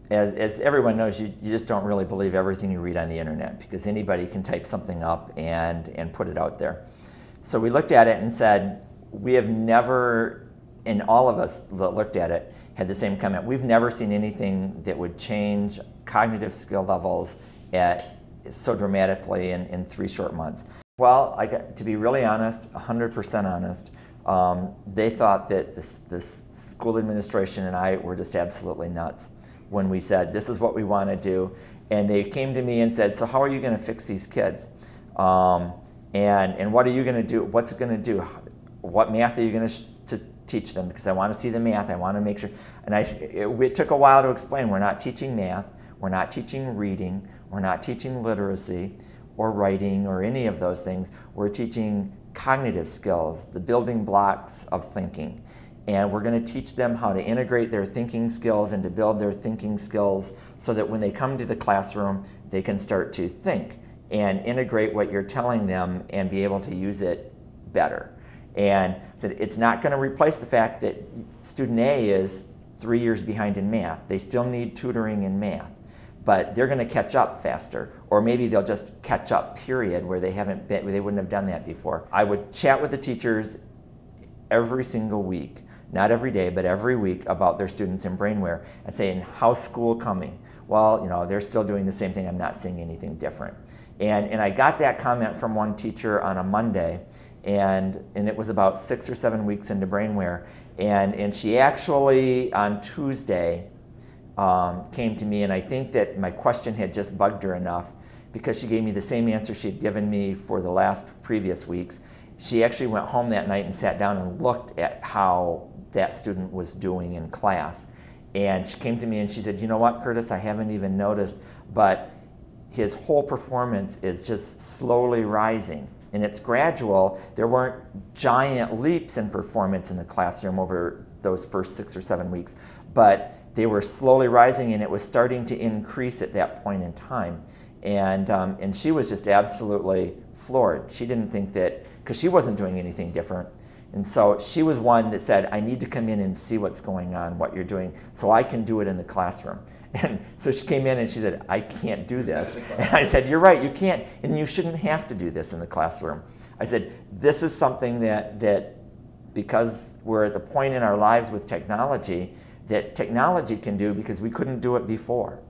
as everyone knows, you just don't really believe everything you read on the internet, because anybody can type something up and put it out there. So we looked at it and said, we have never, and all of us that looked at it had the same comment, we've never seen anything that would change cognitive skill levels so dramatically in 3 short months. Well, to be really honest, 100% honest, they thought that this school administration and I were just absolutely nuts when we said, this is what we want to do. And they came to me and said, so how are you going to fix these kids? And what are you going to do? What's it going to do? What math are you going to teach them? Because I want to see the math. I want to make sure. And it took a while to explain, we're not teaching math. We're not teaching reading. We're not teaching literacy or writing or any of those things. We're teaching cognitive skills, the building blocks of thinking. And we're going to teach them how to integrate their thinking skills and to build their thinking skills so that when they come to the classroom, they can start to think and integrate what you're telling them and be able to use it better. And so it's not going to replace the fact that student A is 3 years behind in math. They still need tutoring in math, but they're going to catch up faster, or maybe they'll just catch up, period, where they wouldn't have done that before. I would chat with the teachers every single week, not every day, but every week, about their students in BrainWare and saying, how's school coming? Well, you know, they're still doing the same thing. I'm not seeing anything different. And I got that comment from one teacher on a Monday, and it was about 6 or 7 weeks into BrainWare, and she actually, on Tuesday, came to me, and I think that my question had just bugged her enough, because she gave me the same answer she had given me for the previous weeks. She actually went home that night and sat down and looked at how that student was doing in class. And she came to me and she said, you know what, Curtis, I haven't even noticed, but his whole performance is just slowly rising. And it's gradual. There weren't giant leaps in performance in the classroom over those first 6 or 7 weeks, but they were slowly rising, and it was starting to increase at that point in time. And she was just absolutely floored. She didn't think that, because she wasn't doing anything different. And so she was one that said, I need to come in and see what's going on, what you're doing, so I can do it in the classroom. And so she came in and she said, I can't do this. And I said, you're right, you can't, and you shouldn't have to do this in the classroom. I said, this is something that because we're at the point in our lives with technology, that technology can do because we couldn't do it before.